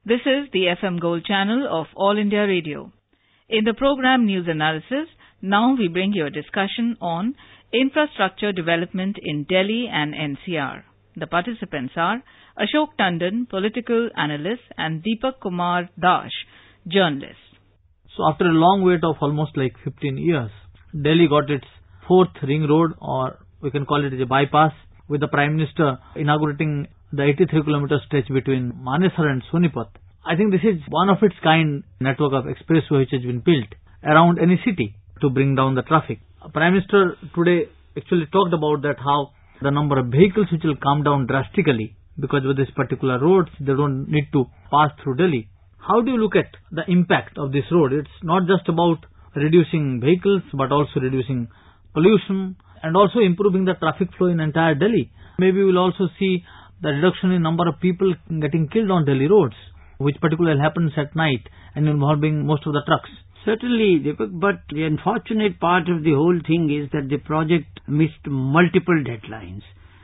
This is the FM Gold channel of All India Radio. In the program News Analysis, now we bring you a discussion on infrastructure development in Delhi and NCR. The participants are Ashok Tandon, political analyst, and Deepak Kumar Dash, journalist. So after a long wait of almost 15 years, Delhi got its fourth ring road, or we can call it a bypass, with the Prime Minister inaugurating the 83-kilometer stretch between Manesar and Sonipat. I think this is one of its kind network of expressway which has been built around any city to bring down the traffic. Prime Minister today actually talked about that, how the number of vehicles which will come down drastically because with this particular roads they don't need to pass through Delhi. How do you look at the impact of this road? It's not just about reducing vehicles but also reducing pollution and also improving the traffic flow in entire Delhi. Maybe we'll also see the reduction in number of people getting killed on Delhi roads, which particularly happens at night and involving most of the trucks. Certainly, Deepak, but the unfortunate part of the whole thing is that the project missed multiple deadlines.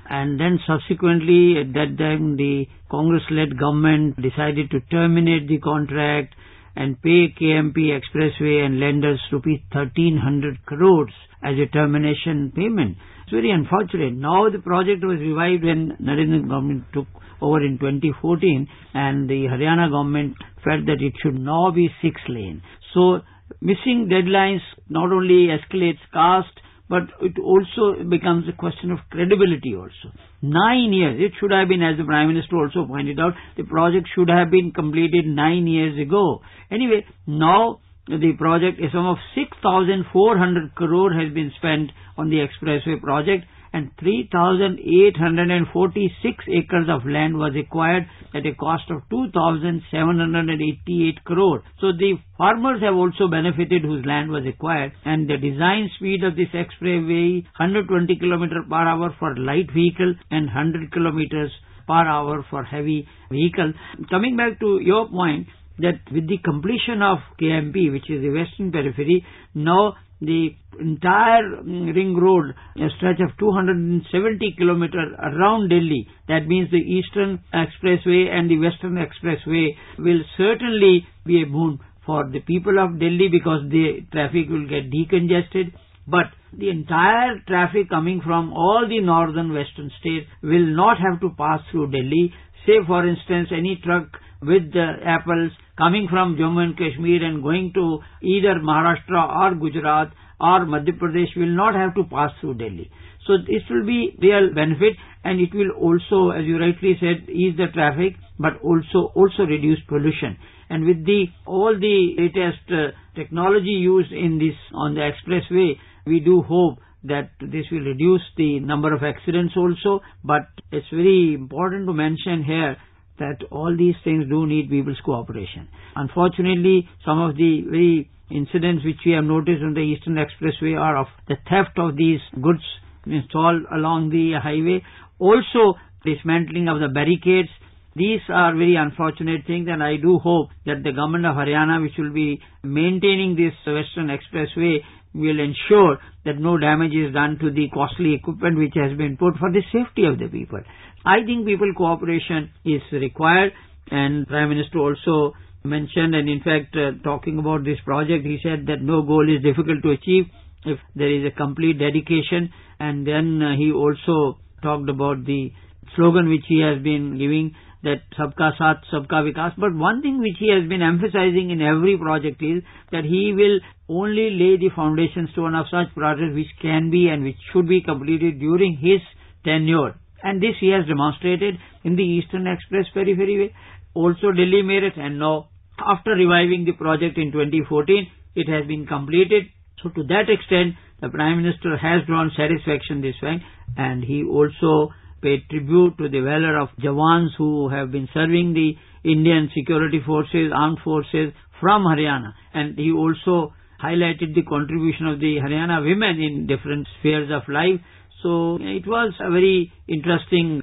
And then subsequently, at that time, the Congress-led government decided to terminate the contract and pay KMP Expressway and lenders rupees 1,300 crores as a termination payment. It's very unfortunate. Now the project was revived when Narendra government took over in 2014, and the Haryana government felt that it should now be 6 lane. So missing deadlines not only escalates cost, but it also becomes a question of credibility also. 9 years, it should have been, as the Prime Minister also pointed out, the project should have been completed 9 years ago. Anyway, now the project, a sum of 6,400 crore has been spent on the expressway project, and 3,846 acres of land was acquired at a cost of 2,788 crore. So the farmers have also benefited whose land was acquired, and the design speed of this expressway 120 km per hour for light vehicle and 100 km per hour for heavy vehicle. Coming back to your point, that with the completion of KMP, which is the western periphery, now the entire ring road, a stretch of 270 kilometers around Delhi, that means the eastern expressway and the western expressway, will certainly be a boon for the people of Delhi because the traffic will get decongested. But the entire traffic coming from all the northern western states will not have to pass through Delhi. Say for instance, any truck with the apples coming from Jammu and Kashmir and going to either Maharashtra or Gujarat or Madhya Pradesh will not have to pass through Delhi. So this will be real benefit, and it will also, as you rightly said, ease the traffic but also reduce pollution. And with all the latest technology used in this on the expressway, we do hope that this will reduce the number of accidents also. But it's very important to mention here that all these things do need people's cooperation. Unfortunately, some of the very incidents which we have noticed on the Eastern Expressway are of the theft of these goods installed along the highway. Also, dismantling of the barricades. These are very unfortunate things, and I do hope that the government of Haryana, which will be maintaining this Western Expressway, will ensure that no damage is done to the costly equipment which has been put for the safety of the people. I think people cooperation is required, and Prime Minister also mentioned, and in fact talking about this project, he said that no goal is difficult to achieve if there is a complete dedication. And then he also talked about the slogan which he has been giving, that Sabka Saath, Sabka Vikas. But one thing which he has been emphasizing in every project is that he will only lay the foundation stone of such projects which can be and which should be completed during his tenure. And this he has demonstrated in the Eastern Express Periphery, also Delhi Meerut, and now after reviving the project in 2014, it has been completed. So to that extent, the Prime Minister has drawn satisfaction this way, and he also paid tribute to the valor of Jawans who have been serving the Indian security forces, armed forces from Haryana. And he also highlighted the contribution of the Haryana women in different spheres of life. So it was a very interesting,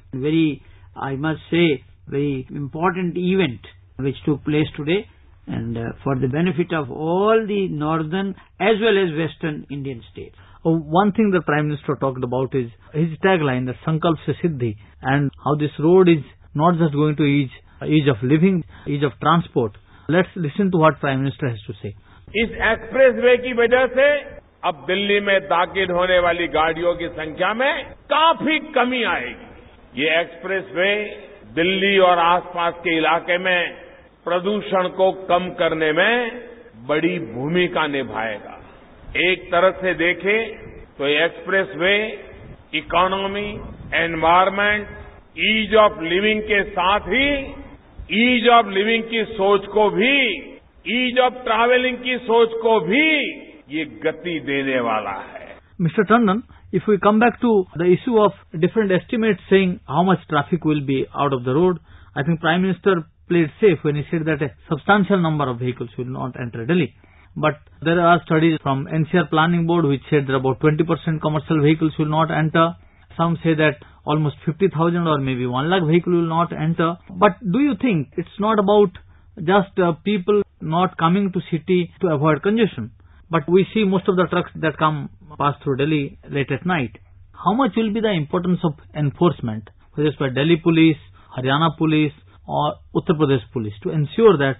I must say, very important event which took place today, and for the benefit of all the northern as well as western Indian states. One thing the Prime Minister talked about is his tagline, the Sankalp Se Siddhi, and how this road is not just going to ease ease of living, ease of transport. Let's listen to what Prime Minister has to say. इस expressway की वजह से अब दिल्ली में दाखिल होने वाली गाड़ियों की संख्या में काफी कमी आएगी। ये एक्सप्रेसवे दिल्ली और आसपास के इलाके में प्रदूषण को कम करने में बड़ी भूमिका निभाएगा। एक तरफ से देखें तो ये expressway economy, environment, ease of living के साथ ही ईज ऑफ लिविंग की सोच को भी, ईज ऑफ ट्रैवलिंग की सोच को भी ये गति देने वाला है। Mr. Tandon, if we come back to the issue of different estimates saying how much traffic will be out of the road, I think Prime Minister played safe when he said that a substantial number of vehicles will not enter Delhi. But there are studies from NCR Planning Board which said that about 20% commercial vehicles will not enter. Some say that almost 50,000 or maybe 1 lakh vehicles will not enter. But do you think it's not about just people not coming to city to avoid congestion? But we see most of the trucks that pass through Delhi late at night. How much will be the importance of enforcement, whether it's by Delhi police, Haryana police or Uttar Pradesh police, to ensure that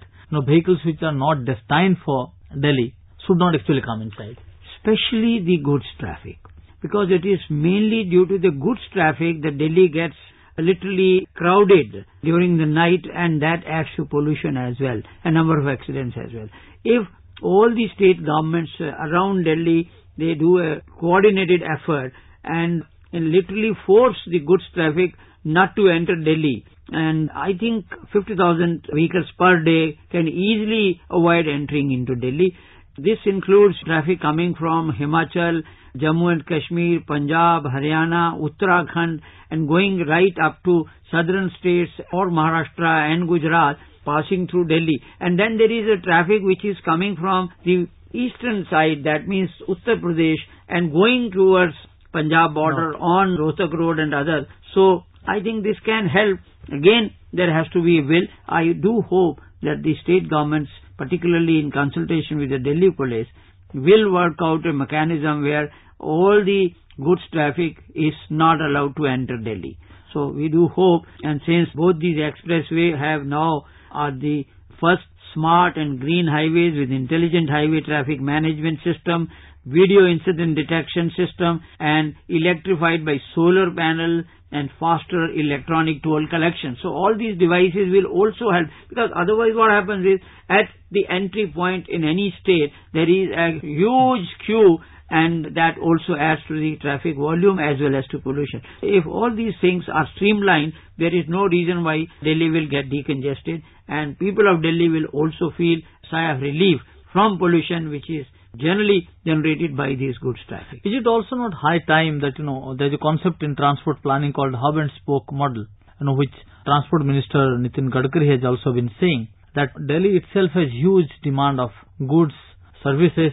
vehicles which are not destined for Delhi should not actually come inside? Especially the goods traffic. Because it is mainly due to the goods traffic that Delhi gets literally crowded during the night, and that adds to pollution as well, a number of accidents as well. If all the state governments around Delhi, they do a coordinated effort and literally force the goods traffic not to enter Delhi, and I think 50,000 vehicles per day can easily avoid entering into Delhi. This includes traffic coming from Himachal, Jammu and Kashmir, Punjab, Haryana, Uttarakhand, and going right up to southern states or Maharashtra and Gujarat, passing through Delhi. And then there is a traffic which is coming from the eastern side, that means Uttar Pradesh, and going towards Punjab border on Rohtak Road and others. So I think this can help. Again, there has to be a will. I do hope that the state governments, particularly in consultation with the Delhi police, will work out a mechanism where all the goods traffic is not allowed to enter Delhi. So we do hope, and since both these expressways have now are the first smart and green highways with intelligent highway traffic management system, video incident detection system, and electrified by solar panel and faster electronic toll collection. So all these devices will also help, because otherwise what happens is at the entry point in any state there is a huge queue, and that also adds to the traffic volume as well as to pollution. If all these things are streamlined, there is no reason why Delhi will get decongested, and people of Delhi will also feel a sigh of relief from pollution which is generally generated by these goods traffic. Is it also not high time that, there's a concept in transport planning called hub and spoke model, which Transport Minister Nitin Gadkari has also been saying, that Delhi itself has huge demand of goods, services.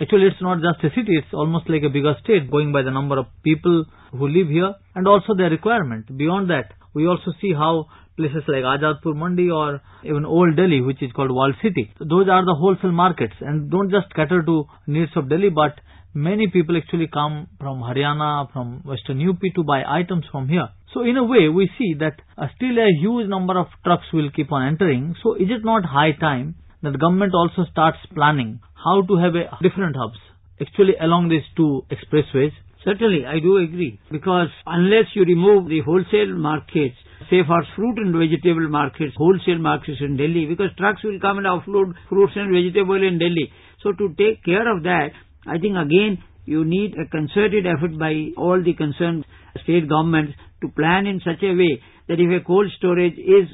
Actually, it's not just a city, it's almost like a bigger state, going by the number of people who live here and also their requirement. Beyond that, we also see how places like Azadpur Mandi or even Old Delhi, which is called Walled City, so those are the wholesale markets and don't just cater to needs of Delhi, but many people actually come from Haryana, from Western UP to buy items from here. So in a way, we see that still a huge number of trucks will keep on entering. So is it not high time that government also starts planning how to have different hubs actually along these two expressways? Certainly, I do agree, because unless you remove the wholesale markets, say for fruit and vegetable markets, wholesale markets in Delhi, because trucks will come and offload fruits and vegetables in Delhi. So to take care of that, I think again you need a concerted effort by all the concerned state governments to plan in such a way that if a cold storage is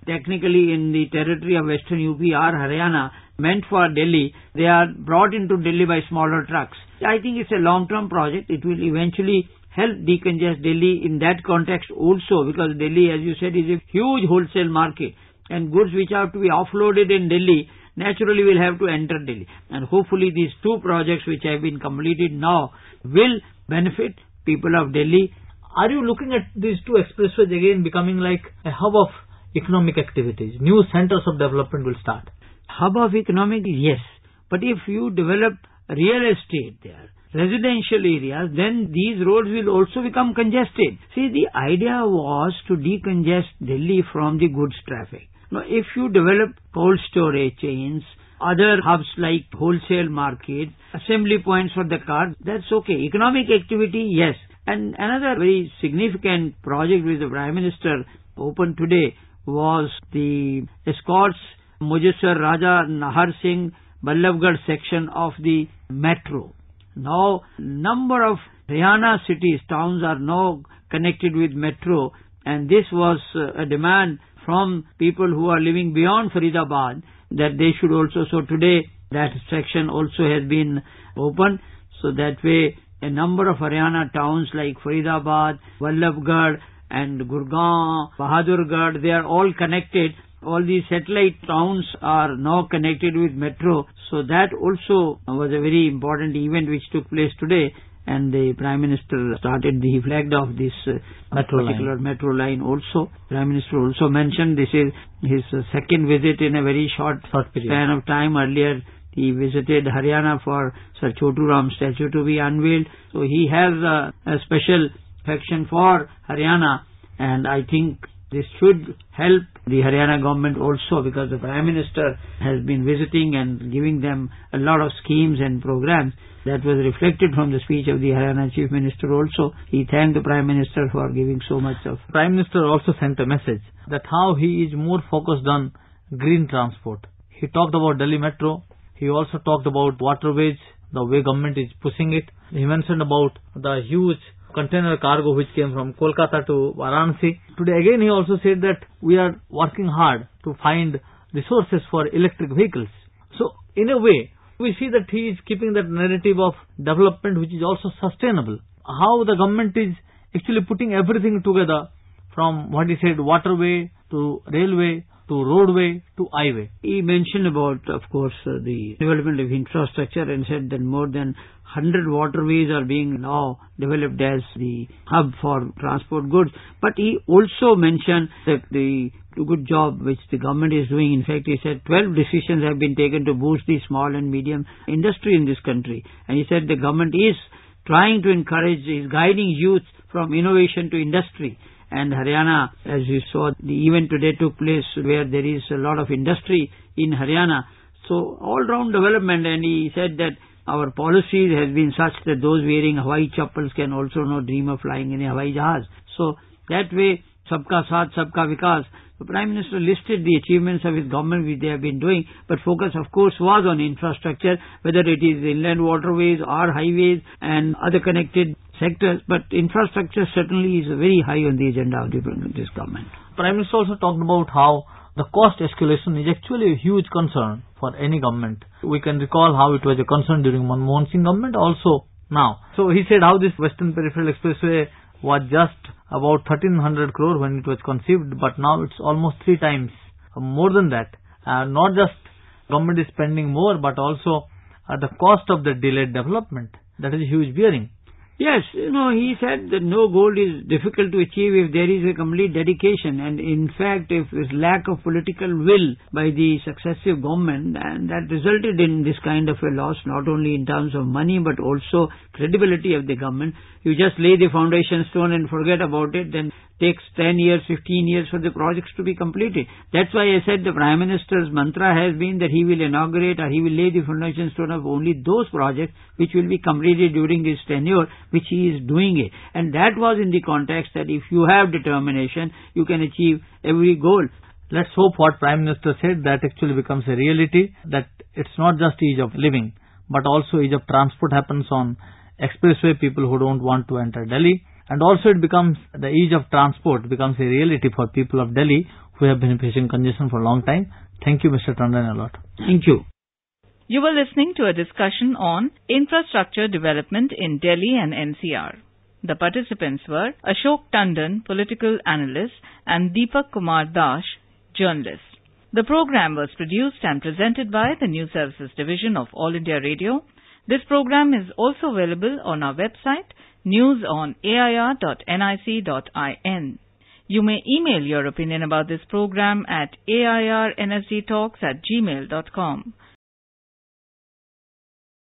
technically in the territory of Western UP or Haryana meant for Delhi, they are brought into Delhi by smaller trucks. I think it's a long-term project. It will eventually help decongest Delhi in that context also, because Delhi, as you said, is a huge wholesale market, and goods which have to be offloaded in Delhi naturally will have to enter Delhi. And hopefully these two projects which have been completed now will benefit people of Delhi. Are you looking at these two expressways again becoming like a hub of economic activities? New centers of development will start. Hub of economic, yes. But if you develop real estate there, residential areas, then these roads will also become congested. See, the idea was to decongest Delhi from the goods traffic. Now, if you develop cold storage chains, other hubs like wholesale markets, assembly points for the cars, that's okay. Economic activity, yes. And another very significant project which the Prime Minister opened today was the Escorts Mujasar Raja Nahar Singh Ballabgarh section of the metro. Now, number of Haryana cities, towns are now connected with metro, and this was a demand from people who are living beyond Faridabad that they should also. So today that section also has been opened, so that way a number of Haryana towns like Faridabad, Vallabhgarh and Gurgaon, Bahadurgarh, they are all connected. All these satellite towns are now connected with metro. So that also was a very important event which took place today, and the Prime Minister he flagged off this particular metro line also. Prime Minister also mentioned this is his second visit in a very short span of time. Earlier he visited Haryana for Sir Chotu Ram statue to be unveiled. So he has a special affection for Haryana, and I think this should help the Haryana government also, because the Prime Minister has been visiting and giving them a lot of schemes and programs. That was reflected from the speech of the Haryana Chief Minister also. He thanked the Prime Minister for giving so much of... Prime Minister also sent a message that how he is more focused on green transport. He talked about Delhi Metro. He also talked about waterways, the way government is pushing it. He mentioned about the huge container cargo which came from Kolkata to Varanasi. Today again he also said that we are working hard to find resources for electric vehicles. So in a way, we see that he is keeping that narrative of development which is also sustainable. How the government is actually putting everything together, from what he said, waterway to railway to roadway to highway. He mentioned about, of course, the development of infrastructure, and said that more than 100 waterways are being now developed as the hub for transport goods. But he also mentioned that the good job which the government is doing. In fact, he said 12 decisions have been taken to boost the small and medium industry in this country. And he said the government is trying to encourage, is guiding youth from innovation to industry. And Haryana, as you saw, the event today took place where there is a lot of industry in Haryana. So all-round development, and he said that our policies has been such that those wearing Hawaii chappals can also now dream of flying in a Hawaii Jahaz. So that way, Sabka Saath, Sabka Vikas. The Prime Minister listed the achievements of his government which they have been doing, but focus of course was on infrastructure, whether it is inland waterways or highways and other connected sectors. But infrastructure certainly is very high on the agenda of this government. Prime Minister also talked about how the cost escalation is actually a huge concern for any government. We can recall how it was a concern during Manmohan Singh government, also now. So he said how this Western Peripheral Expressway was just about 1300 crore when it was conceived, but now it's almost 3 times more than that. Not just government is spending more, but also the cost of the delayed development. That is a huge bearing. Yes, he said that no goal is difficult to achieve if there is a complete dedication, and in fact if there is lack of political will by the successive government, and that resulted in this kind of a loss, not only in terms of money but also credibility of the government. You just lay the foundation stone and forget about it, then takes 10 years, 15 years for the projects to be completed. That's why I said the Prime Minister's mantra has been that he will inaugurate or he will lay the foundation stone of only those projects which will be completed during his tenure, which he is doing it. And that was in the context that if you have determination, you can achieve every goal. Let's hope what Prime Minister said that actually becomes a reality, that it's not just ease of living, but also ease of transport happens on expressway, people who don't want to enter Delhi. And also it becomes, the ease of transport becomes a reality for people of Delhi who have been facing congestion for a long time. Thank you, Mr. Tandon, a lot. Thank you. You were listening to a discussion on infrastructure development in Delhi and NCR. The participants were Ashok Tandon, political analyst, and Deepak Kumar Dash, journalist. The program was produced and presented by the News Services Division of All India Radio. This program is also available on our website, news.air.nic.in. You may email your opinion about this program at airnsdtalks@gmail.com.